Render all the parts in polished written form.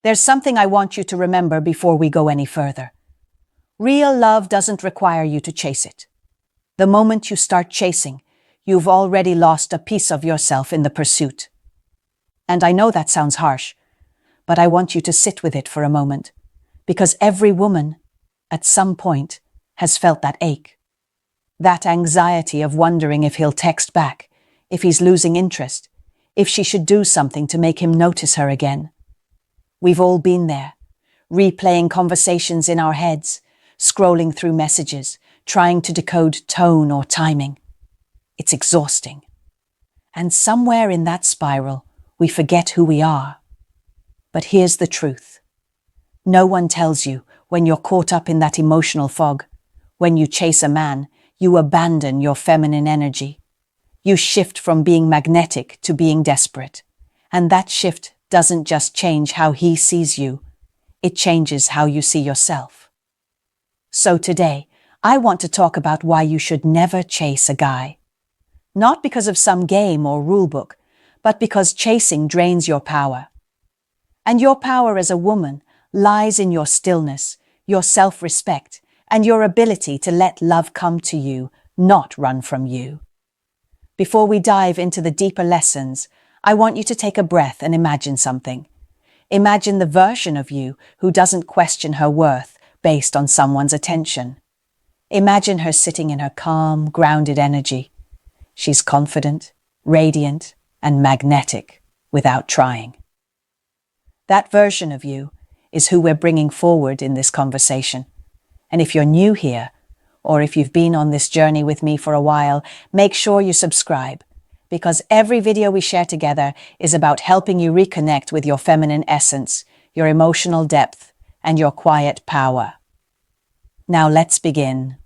There's something I want you to remember before we go any further. Real love doesn't require you to chase it. The moment you start chasing, you've already lost a piece of yourself in the pursuit. And I know that sounds harsh, but I want you to sit with it for a moment, because every woman, at some point, has felt that ache. That anxiety of wondering if he'll text back, if he's losing interest, if she should do something to make him notice her again. We've all been there, replaying conversations in our heads, scrolling through messages, trying to decode tone or timing. It's exhausting. And somewhere in that spiral, we forget who we are. But here's the truth. No one tells you when you're caught up in that emotional fog. When you chase a man, you abandon your feminine energy. You shift from being magnetic to being desperate. And that shift doesn't just change how he sees you, it changes how you see yourself. So today, I want to talk about why you should never chase a guy. Not because of some game or rulebook, but because chasing drains your power. And your power as a woman lies in your stillness, your self-respect, and your ability to let love come to you, not run from you. Before we dive into the deeper lessons, I want you to take a breath and imagine something. Imagine the version of you who doesn't question her worth based on someone's attention. Imagine her sitting in her calm, grounded energy. She's confident, radiant, and magnetic without trying. That version of you is who we're bringing forward in this conversation. And if you're new here, or if you've been on this journey with me for a while, make sure you subscribe, because every video we share together is about helping you reconnect with your feminine essence, your emotional depth, and your quiet power. Now let's begin.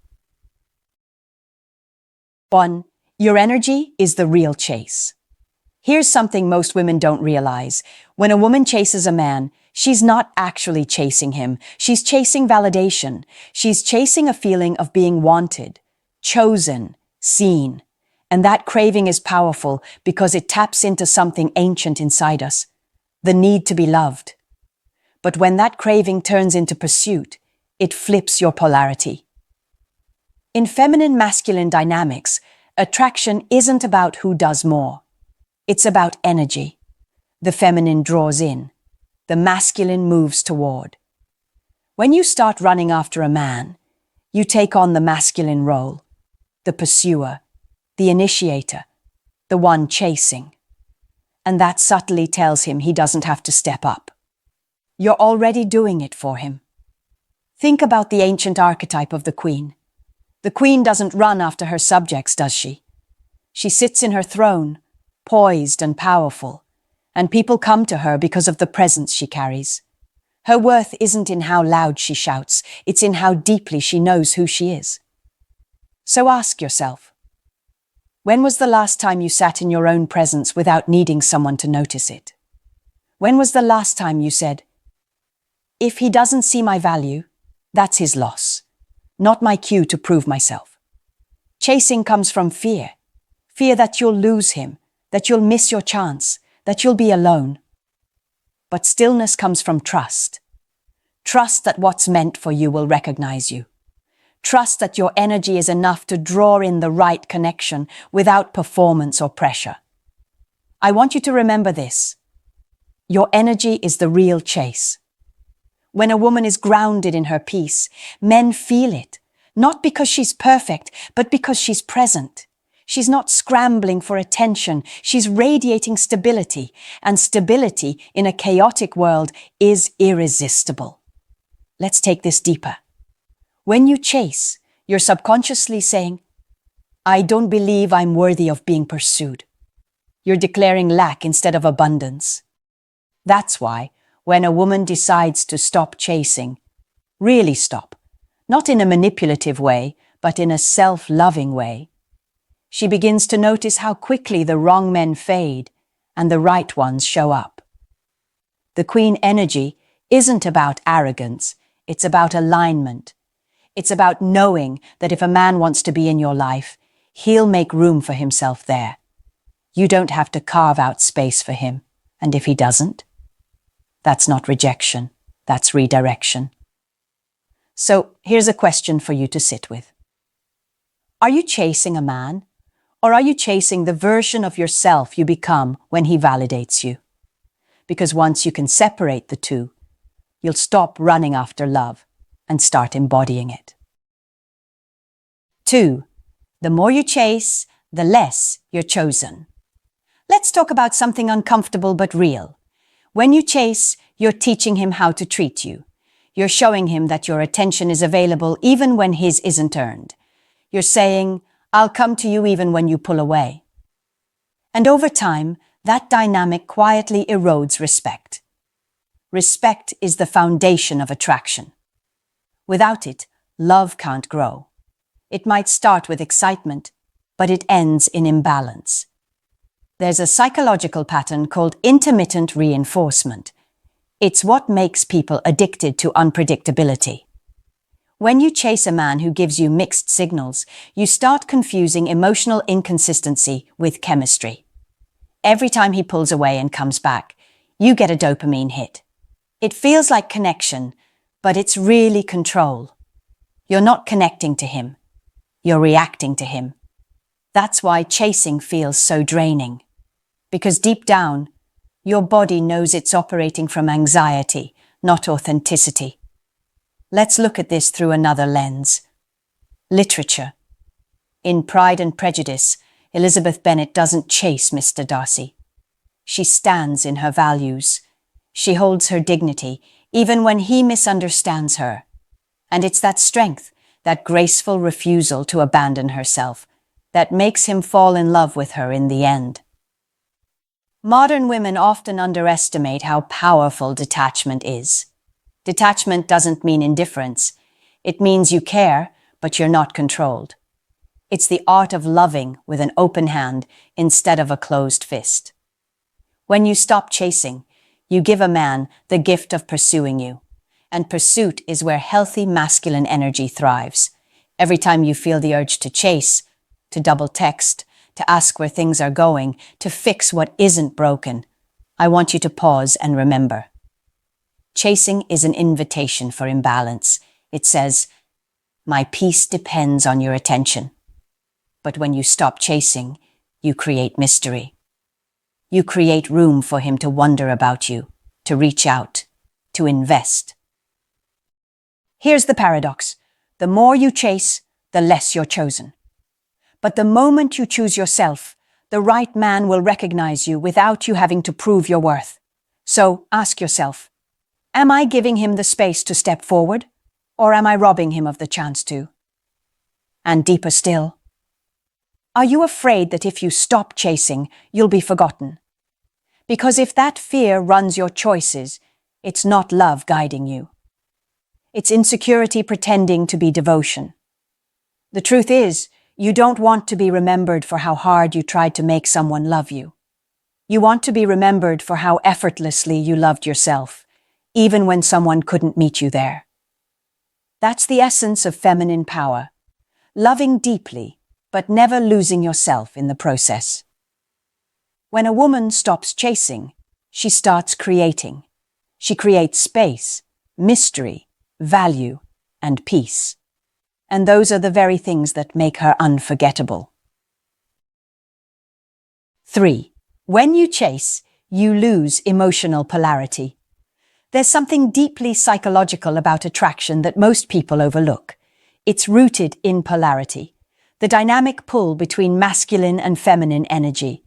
1. Your energy is the real chase. Here's something most women don't realize. When a woman chases a man, she's not actually chasing him. She's chasing validation. She's chasing a feeling of being wanted, chosen, seen. And that craving is powerful because it taps into something ancient inside us, the need to be loved. But when that craving turns into pursuit, it flips your polarity. In feminine-masculine dynamics, attraction isn't about who does more. It's about energy. The feminine draws in. The masculine moves toward. When you start running after a man, you take on the masculine role, the pursuer, the initiator, the one chasing. And that subtly tells him he doesn't have to step up. You're already doing it for him. Think about the ancient archetype of the queen. The queen doesn't run after her subjects, does she? She sits in her throne, poised and powerful, and people come to her because of the presence she carries. Her worth isn't in how loud she shouts, it's in how deeply she knows who she is. So ask yourself, when was the last time you sat in your own presence without needing someone to notice it? When was the last time you said, if he doesn't see my value, that's his loss, not my cue to prove myself? Chasing comes from fear. Fear that you'll lose him, that you'll miss your chance, that you'll be alone. But stillness comes from trust. Trust that what's meant for you will recognize you. Trust that your energy is enough to draw in the right connection without performance or pressure. I want you to remember this. Your energy is the real chase. When a woman is grounded in her peace, men feel it, not because she's perfect, but because she's present. She's not scrambling for attention, she's radiating stability, and stability in a chaotic world is irresistible. Let's take this deeper. When you chase, you're subconsciously saying, I don't believe I'm worthy of being pursued. You're declaring lack instead of abundance. That's why, when a woman decides to stop chasing, really stop, not in a manipulative way, but in a self-loving way, she begins to notice how quickly the wrong men fade and the right ones show up. The queen energy isn't about arrogance, it's about alignment. It's about knowing that if a man wants to be in your life, he'll make room for himself there. You don't have to carve out space for him, and if he doesn't, That's not rejection, that's redirection. So here's a question for you to sit with. Are you chasing a man, or are you chasing the version of yourself you become when he validates you? Because once you can separate the two, you'll stop running after love and start embodying it. 2. The more you chase, the less you're chosen. Let's talk about something uncomfortable but real. When you chase, you're teaching him how to treat you. You're showing him that your attention is available even when his isn't earned. You're saying, I'll come to you even when you pull away. And over time, that dynamic quietly erodes respect. Respect is the foundation of attraction. Without it, love can't grow. It might start with excitement, but it ends in imbalance. There's a psychological pattern called intermittent reinforcement. It's what makes people addicted to unpredictability. When you chase a man who gives you mixed signals, you start confusing emotional inconsistency with chemistry. Every time he pulls away and comes back, you get a dopamine hit. It feels like connection, but it's really control. You're not connecting to him. You're reacting to him. That's why chasing feels so draining. Because deep down, your body knows it's operating from anxiety, not authenticity. Let's look at this through another lens. Literature. In Pride and Prejudice, Elizabeth Bennet doesn't chase Mr. Darcy. She stands in her values. She holds her dignity, even when he misunderstands her. And it's that strength, that graceful refusal to abandon herself, that makes him fall in love with her in the end. Modern women often underestimate how powerful detachment is. Detachment doesn't mean indifference. It means you care, but you're not controlled. It's the art of loving with an open hand instead of a closed fist. When you stop chasing, you give a man the gift of pursuing you. And pursuit is where healthy masculine energy thrives. Every time you feel the urge to chase, to double text, to ask where things are going, to fix what isn't broken, I want you to pause and remember. Chasing is an invitation for imbalance. It says, my peace depends on your attention. But when you stop chasing, you create mystery. You create room for him to wonder about you, to reach out, to invest. Here's the paradox. The more you chase, the less you're chosen. But the moment you choose yourself, the right man will recognize you without you having to prove your worth. So ask yourself, am I giving him the space to step forward, or am I robbing him of the chance to? And deeper still, are you afraid that if you stop chasing, you'll be forgotten? Because if that fear runs your choices, it's not love guiding you. It's insecurity pretending to be devotion. The truth is, you don't want to be remembered for how hard you tried to make someone love you. You want to be remembered for how effortlessly you loved yourself, even when someone couldn't meet you there. That's the essence of feminine power. Loving deeply, but never losing yourself in the process. When a woman stops chasing, she starts creating. She creates space, mystery, value, and peace. And those are the very things that make her unforgettable. 3. When you chase, you lose emotional polarity. There's something deeply psychological about attraction that most people overlook. It's rooted in polarity, the dynamic pull between masculine and feminine energy.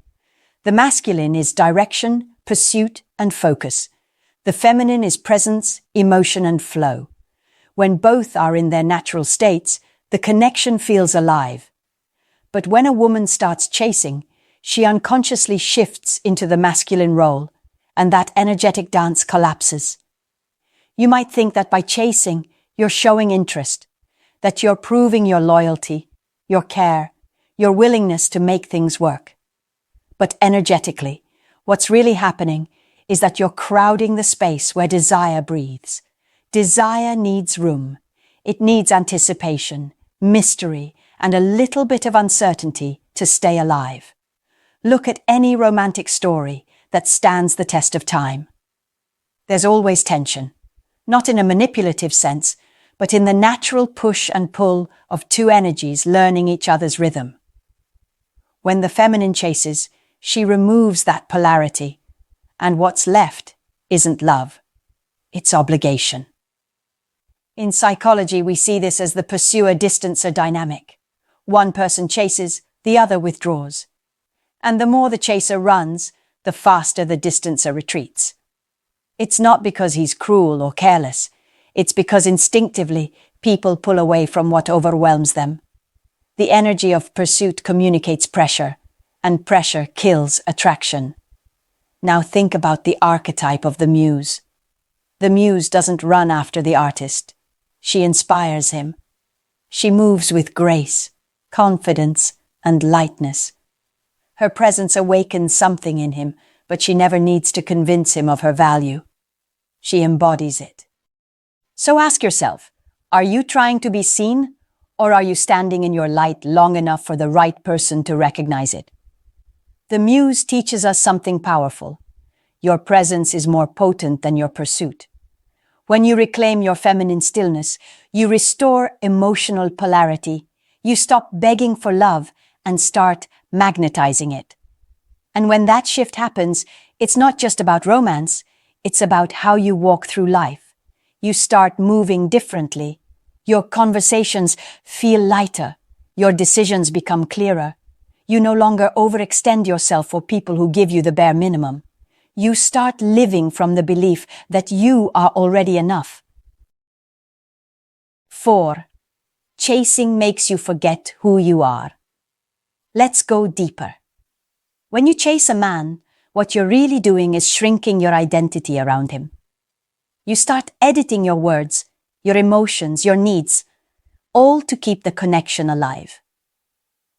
The masculine is direction, pursuit, and focus. The feminine is presence, emotion, and flow. When both are in their natural states, the connection feels alive. But when a woman starts chasing, she unconsciously shifts into the masculine role, and that energetic dance collapses. You might think that by chasing, you're showing interest, that you're proving your loyalty, your care, your willingness to make things work. But energetically, what's really happening is that you're crowding the space where desire breathes. Desire needs room. It needs anticipation, mystery, and a little bit of uncertainty to stay alive. Look at any romantic story that stands the test of time. There's always tension, not in a manipulative sense, but in the natural push and pull of two energies learning each other's rhythm. When the feminine chases, she removes that polarity, and what's left isn't love, it's obligation. In psychology, we see this as the pursuer-distancer dynamic. One person chases, the other withdraws. And the more the chaser runs, the faster the distancer retreats. It's not because he's cruel or careless. It's because instinctively people pull away from what overwhelms them. The energy of pursuit communicates pressure, and pressure kills attraction. Now think about the archetype of the muse. The muse doesn't run after the artist. She inspires him. She moves with grace, confidence, and lightness. Her presence awakens something in him, but she never needs to convince him of her value. She embodies it. So ask yourself, are you trying to be seen, or are you standing in your light long enough for the right person to recognize it? The muse teaches us something powerful. Your presence is more potent than your pursuit. When you reclaim your feminine stillness, you restore emotional polarity. You stop begging for love and start magnetizing it. And when that shift happens, it's not just about romance, it's about how you walk through life. You start moving differently. Your conversations feel lighter. Your decisions become clearer. You no longer overextend yourself for people who give you the bare minimum. You start living from the belief that you are already enough. 4. Chasing makes you forget who you are. Let's go deeper. When you chase a man, what you're really doing is shrinking your identity around him. You start editing your words, your emotions, your needs, all to keep the connection alive.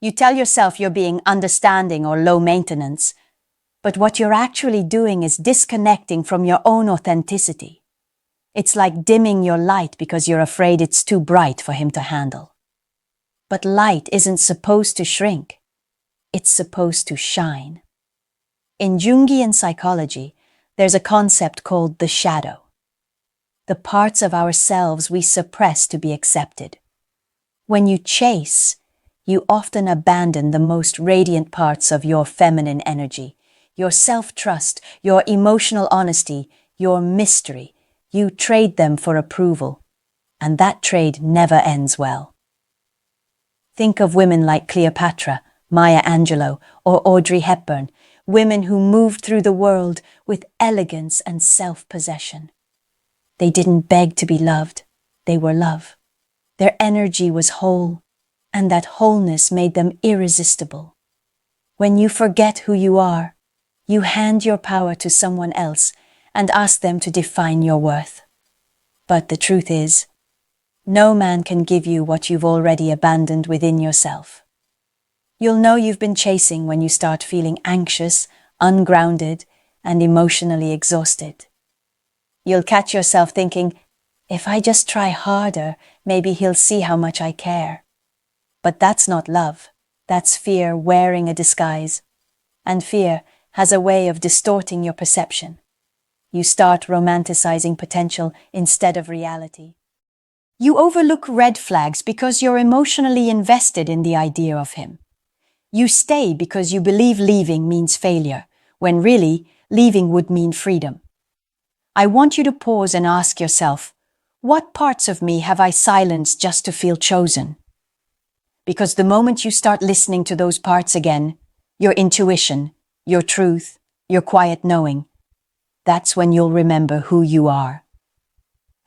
You tell yourself you're being understanding or low maintenance, but what you're actually doing is disconnecting from your own authenticity. It's like dimming your light because you're afraid it's too bright for him to handle. But light isn't supposed to shrink. It's supposed to shine. In Jungian psychology, there's a concept called the shadow. The parts of ourselves we suppress to be accepted. When you chase, you often abandon the most radiant parts of your feminine energy, your self-trust, your emotional honesty, your mystery. You trade them for approval, and that trade never ends well. Think of women like Cleopatra, Maya Angelou, or Audrey Hepburn, women who moved through the world with elegance and self-possession. They didn't beg to be loved, they were love. Their energy was whole, and that wholeness made them irresistible. When you forget who you are, you hand your power to someone else and ask them to define your worth. But the truth is, no man can give you what you've already abandoned within yourself. You'll know you've been chasing when you start feeling anxious, ungrounded, and emotionally exhausted. You'll catch yourself thinking, if I just try harder, maybe he'll see how much I care. But that's not love. That's fear wearing a disguise. And fear has a way of distorting your perception. You start romanticizing potential instead of reality. You overlook red flags because you're emotionally invested in the idea of him. You stay because you believe leaving means failure, when really, leaving would mean freedom. I want you to pause and ask yourself, what parts of me have I silenced just to feel chosen? Because the moment you start listening to those parts again, your intuition, your truth, your quiet knowing, that's when you'll remember who you are.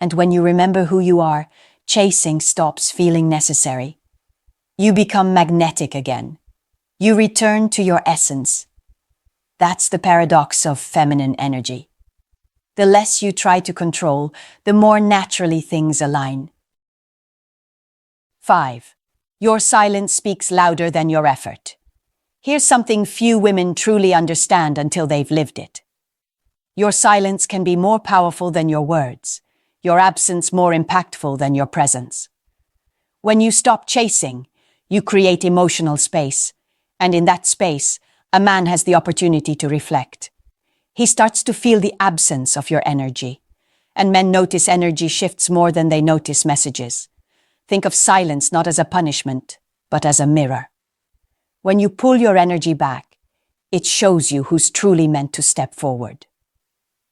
And when you remember who you are, chasing stops feeling necessary. You become magnetic again. You return to your essence. That's the paradox of feminine energy. The less you try to control, the more naturally things align. 5. Your silence speaks louder than your effort. Here's something few women truly understand until they've lived it. Your silence can be more powerful than your words, your absence more impactful than your presence. When you stop chasing, you create emotional space, and in that space, a man has the opportunity to reflect. he starts to feel the absence of your energy. And men notice energy shifts more than they notice messages. Think of silence not as a punishment, but as a mirror. When you pull your energy back, it shows you who's truly meant to step forward.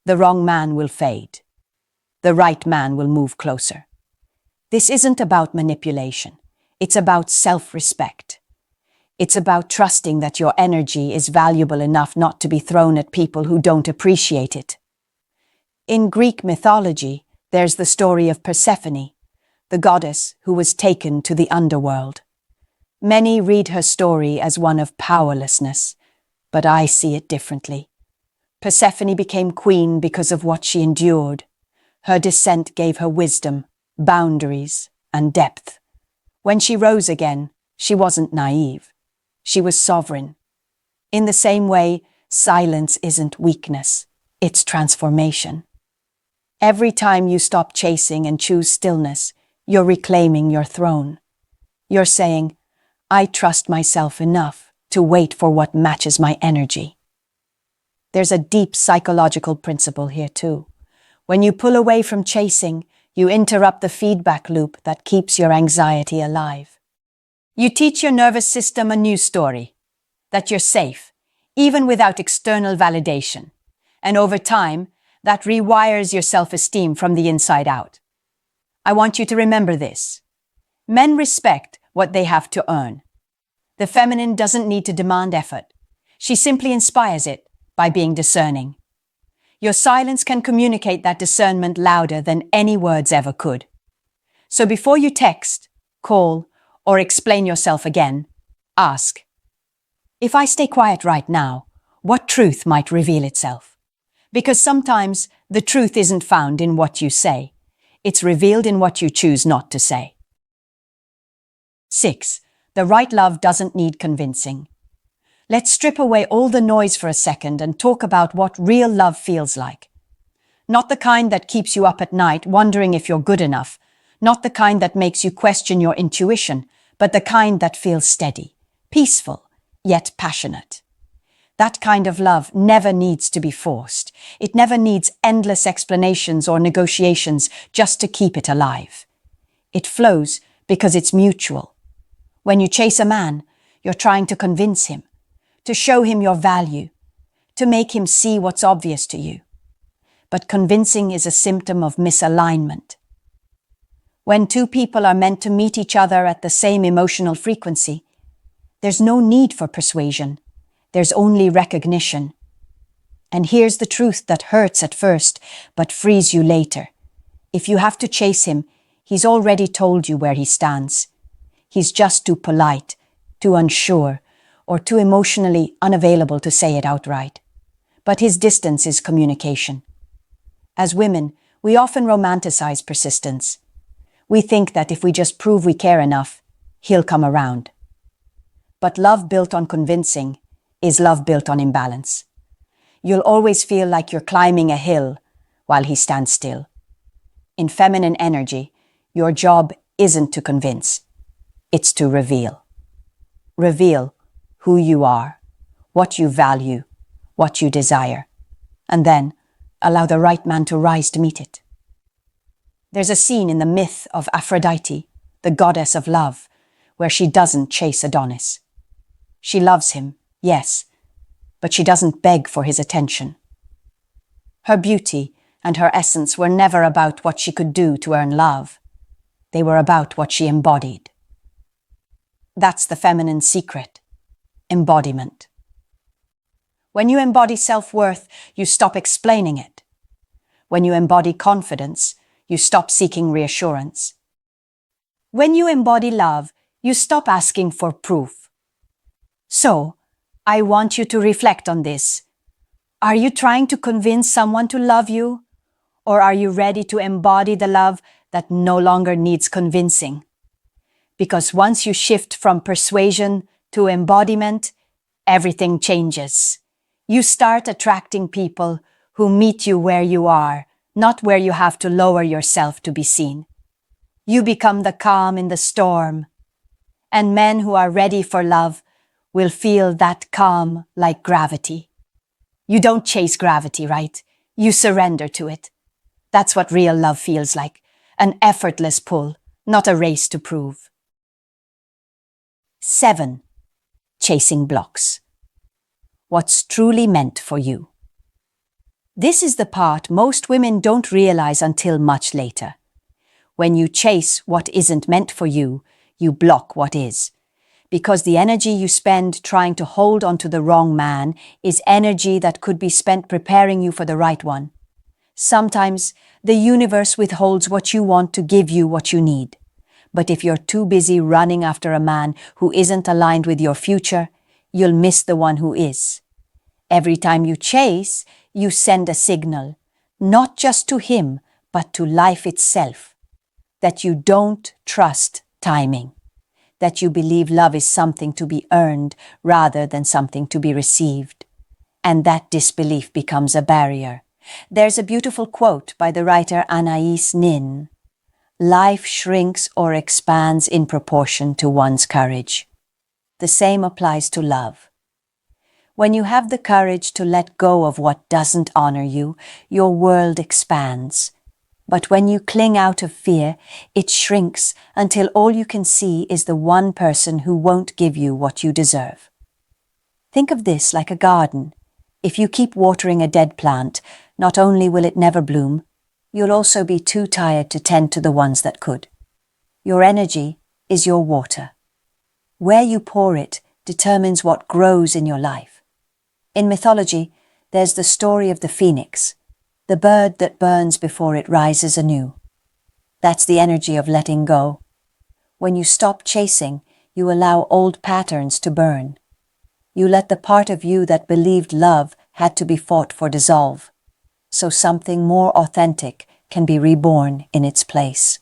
The wrong man will fade. The right man will move closer. This isn't about manipulation. It's about self-respect. It's about trusting that your energy is valuable enough not to be thrown at people who don't appreciate it. In Greek mythology, there's the story of Persephone, the goddess who was taken to the underworld. Many read her story as one of powerlessness, but I see it differently. Persephone became queen because of what she endured. Her descent gave her wisdom, boundaries, and depth. When she rose again, she wasn't naive. She was sovereign. In the same way, silence isn't weakness, it's transformation. Every time you stop chasing and choose stillness, you're reclaiming your throne. You're saying, I trust myself enough to wait for what matches my energy. There's a deep psychological principle here too. When you pull away from chasing, you interrupt the feedback loop that keeps your anxiety alive. You teach your nervous system a new story, that you're safe, even without external validation. And over time, that rewires your self-esteem from the inside out. I want you to remember this. Men respect what they have to earn. The feminine doesn't need to demand effort. She simply inspires it by being discerning. Your silence can communicate that discernment louder than any words ever could. So before you text, call, or explain yourself again, ask, if I stay quiet right now, what truth might reveal itself? Because sometimes the truth isn't found in what you say. It's revealed in what you choose not to say. 6. The right love doesn't need convincing. Let's strip away all the noise for a second and talk about what real love feels like. Not the kind that keeps you up at night wondering if you're good enough, not the kind that makes you question your intuition, but the kind that feels steady, peaceful, yet passionate. That kind of love never needs to be forced. It never needs endless explanations or negotiations just to keep it alive. It flows because it's mutual. When you chase a man, you're trying to convince him, to show him your value, to make him see what's obvious to you. But convincing is a symptom of misalignment. When two people are meant to meet each other at the same emotional frequency, there's no need for persuasion. There's only recognition. And here's the truth that hurts at first, but frees you later. If you have to chase him, he's already told you where he stands. He's just too polite, too unsure, or too emotionally unavailable to say it outright. But his distance is communication. As women, we often romanticize persistence. We think that if we just prove we care enough, he'll come around. But love built on convincing is love built on imbalance. You'll always feel like you're climbing a hill while he stands still. In feminine energy, your job isn't to convince, it's to reveal. Reveal who you are, what you value, what you desire, and then allow the right man to rise to meet it. There's a scene in the myth of Aphrodite, the goddess of love, where she doesn't chase Adonis. She loves him, yes, but she doesn't beg for his attention. Her beauty and her essence were never about what she could do to earn love. They were about what she embodied. That's the feminine secret, embodiment. When you embody self-worth, you stop explaining it. When you embody confidence, you stop seeking reassurance. When you embody love, you stop asking for proof. So, I want you to reflect on this. Are you trying to convince someone to love you? Or are you ready to embody the love that no longer needs convincing? Because once you shift from persuasion to embodiment, everything changes. You start attracting people who meet you where you are, not where you have to lower yourself to be seen. You become the calm in the storm, and men who are ready for love will feel that calm like gravity. You don't chase gravity, right? You surrender to it. That's what real love feels like. An effortless pull, not a race to prove. 7. Chasing blocks. What's truly meant for you. This is the part most women don't realize until much later. When you chase what isn't meant for you, you block what is. Because the energy you spend trying to hold onto the wrong man is energy that could be spent preparing you for the right one. Sometimes the universe withholds what you want to give you what you need. But if you're too busy running after a man who isn't aligned with your future, you'll miss the one who is. Every time you chase, you send a signal, not just to him, but to life itself, that you don't trust timing, that you believe love is something to be earned rather than something to be received. And that disbelief becomes a barrier. There's a beautiful quote by the writer Anais Nin. Life shrinks or expands in proportion to one's courage. The same applies to love. When you have the courage to let go of what doesn't honor you, your world expands. But when you cling out of fear, it shrinks until all you can see is the one person who won't give you what you deserve. Think of this like a garden. If you keep watering a dead plant, not only will it never bloom, you'll also be too tired to tend to the ones that could. Your energy is your water. Where you pour it determines what grows in your life. In mythology, there's the story of the phoenix, the bird that burns before it rises anew. That's the energy of letting go. When you stop chasing, you allow old patterns to burn. You let the part of you that believed love had to be fought for dissolve, so something more authentic can be reborn in its place.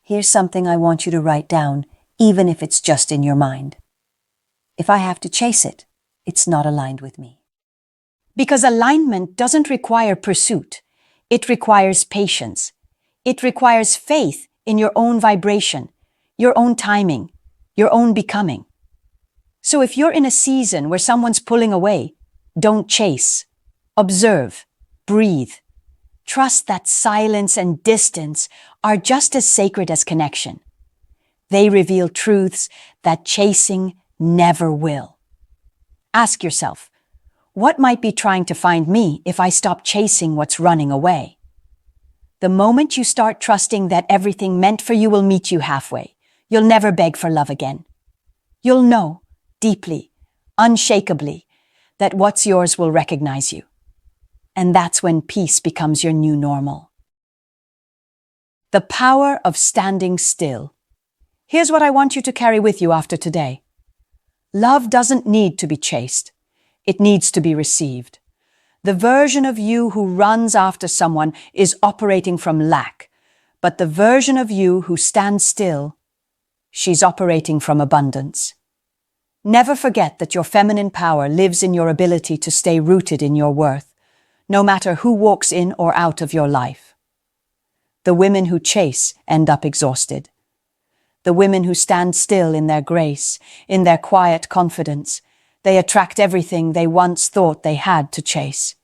Here's something I want you to write down, even if it's just in your mind. If I have to chase it, it's not aligned with me. Because alignment doesn't require pursuit. It requires patience. It requires faith in your own vibration, your own timing, your own becoming. So if you're in a season where someone's pulling away, don't chase. Observe. Breathe. Trust that silence and distance are just as sacred as connection. They reveal truths that chasing never will. Ask yourself, what might be trying to find me if I stop chasing what's running away? The moment you start trusting that everything meant for you will meet you halfway, you'll never beg for love again. You'll know, deeply, unshakably, that what's yours will recognize you. And that's when peace becomes your new normal. The power of standing still. Here's what I want you to carry with you after today. Love doesn't need to be chased. It needs to be received. The version of you who runs after someone is operating from lack, but the version of you who stands still, she's operating from abundance. Never forget that your feminine power lives in your ability to stay rooted in your worth, no matter who walks in or out of your life. The women who chase end up exhausted. The women who stand still in their grace, in their quiet confidence, they attract everything they once thought they had to chase.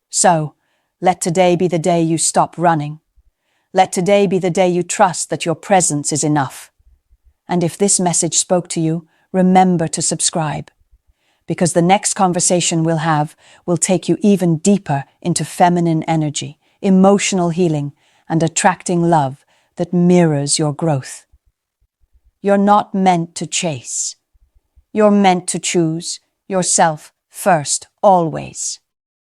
So, let today be the day you stop running. Let today be the day you trust that your presence is enough. And if this message spoke to you, remember to subscribe. Because the next conversation we'll have will take you even deeper into feminine energy, emotional healing, and attracting love that mirrors your growth. You're not meant to chase. You're meant to choose yourself first, always.